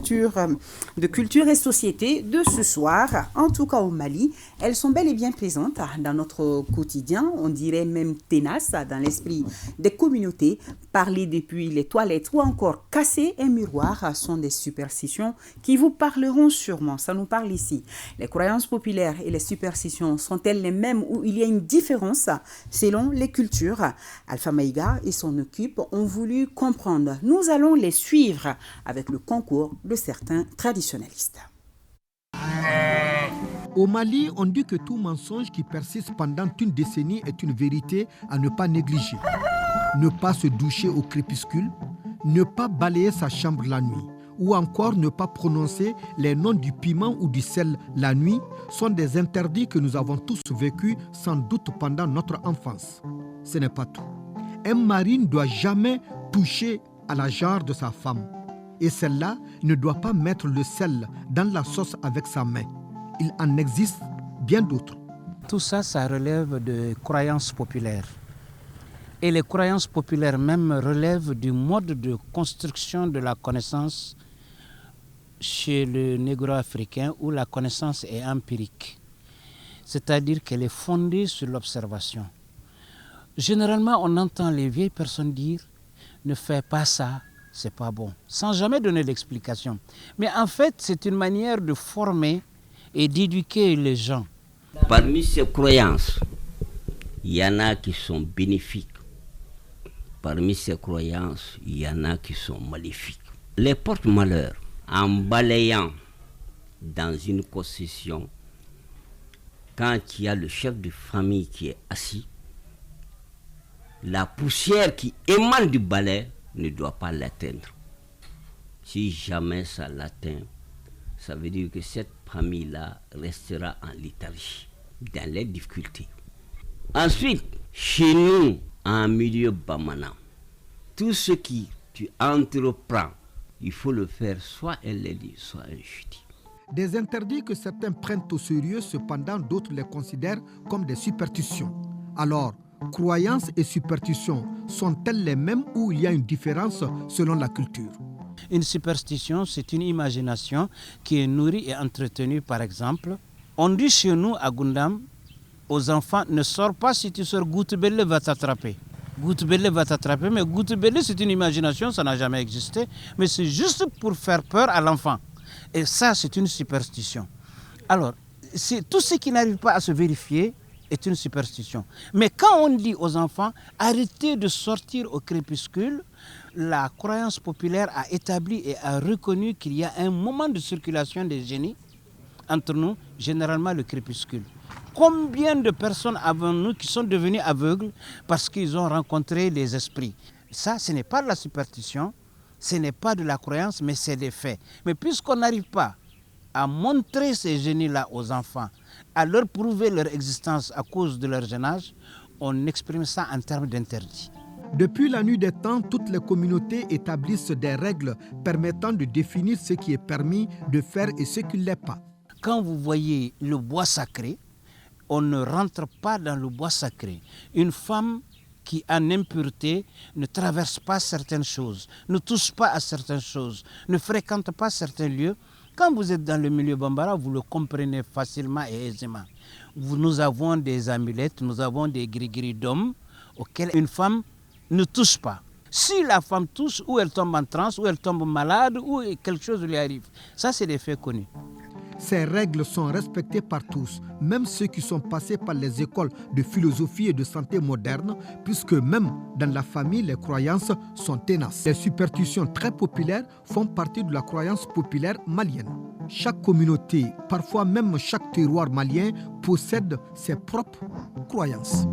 de culture et société de ce soir, en tout cas au Mali. Elles sont bel et bien présentes dans notre quotidien, on dirait même tenaces dans l'esprit des communautés. Parler depuis les toilettes ou encore casser un miroir sont des superstitions qui vous parleront sûrement. Ça nous parle ici. Les croyances populaires et les superstitions sont-elles les mêmes ou il y a une différence selon les cultures? Alpha Maïga et son équipe ont voulu comprendre. Nous allons les suivre avec le concours de certains traditionnalistes. Au Mali, on dit que tout mensonge qui persiste pendant une décennie est une vérité à ne pas négliger. Ne pas se doucher au crépuscule, ne pas balayer sa chambre la nuit, ou encore ne pas prononcer les noms du piment ou du sel la nuit sont des interdits que nous avons tous vécus sans doute pendant notre enfance. Ce n'est pas tout. Un mari ne doit jamais toucher à la jarre de sa femme. Et celle-là ne doit pas mettre le sel dans la sauce avec sa main. Il en existe bien d'autres. Tout ça, ça relève de croyances populaires. Et les croyances populaires même relèvent du mode de construction de la connaissance chez le négro-africain où la connaissance est empirique. C'est-à-dire qu'elle est fondée sur l'observation. Généralement, on entend les vieilles personnes dire « ne fais pas ça, c'est pas bon », sans jamais donner d'explication. Mais en fait, c'est une manière de former et d'éduquer les gens. Parmi ces croyances, il y en a qui sont bénéfiques. Parmi ces croyances, il y en a qui sont maléfiques. Les porte-malheurs, en balayant dans une concession, quand il y a le chef de famille qui est assis, la poussière qui émane du balai ne doit pas l'atteindre. Si jamais ça l'atteint, ça veut dire que cette famille-là restera en léthargie, dans les difficultés. Ensuite, chez nous, en milieu bamana, tout ce qui tu entreprends, il faut le faire soit un lundi, soit un jeudi. Des interdits que certains prennent au sérieux, cependant d'autres les considèrent comme des superstitions. Alors, croyances et superstitions sont-elles les mêmes ou il y a une différence selon la culture? Une superstition, c'est une imagination qui est nourrie et entretenue. Par exemple, on dit chez nous à Gundam, aux enfants, ne sors pas, si tu sors, Goutebelle va t'attraper. Goutebelle va t'attraper, mais Goutebelle, c'est une imagination, ça n'a jamais existé, mais c'est juste pour faire peur à l'enfant. Et ça, c'est une superstition. Alors, tout ce qui n'arrive pas à se vérifier est une superstition. Mais quand on dit aux enfants, arrêtez de sortir au crépuscule, la croyance populaire a établi et a reconnu qu'il y a un moment de circulation des génies entre nous, généralement le crépuscule. Combien de personnes avons-nous qui sont devenues aveugles parce qu'ils ont rencontré les esprits? Ça, ce n'est pas de la superstition, ce n'est pas de la croyance, mais c'est des faits. Mais puisqu'on n'arrive pas à montrer ces génies-là aux enfants, à leur prouver leur existence à cause de leur jeune âge, on exprime ça en termes d'interdit. Depuis la nuit des temps, toutes les communautés établissent des règles permettant de définir ce qui est permis de faire et ce qui ne l'est pas. Quand vous voyez le bois sacré, on ne rentre pas dans le bois sacré. Une femme qui en impureté ne traverse pas certaines choses, ne touche pas à certaines choses, ne fréquente pas certains lieux. Quand vous êtes dans le milieu bambara, vous le comprenez facilement et aisément. Nous avons des amulettes, nous avons des gris-gris d'hommes auxquels une femme ne touche pas. Si la femme touche, ou elle tombe en transe, ou elle tombe malade, ou quelque chose lui arrive. Ça, c'est des faits connus. Ces règles sont respectées par tous, même ceux qui sont passés par les écoles de philosophie et de santé moderne, puisque même dans la famille, les croyances sont tenaces. Les superstitions très populaires font partie de la croyance populaire malienne. Chaque communauté, parfois même chaque terroir malien, possède ses propres croyances.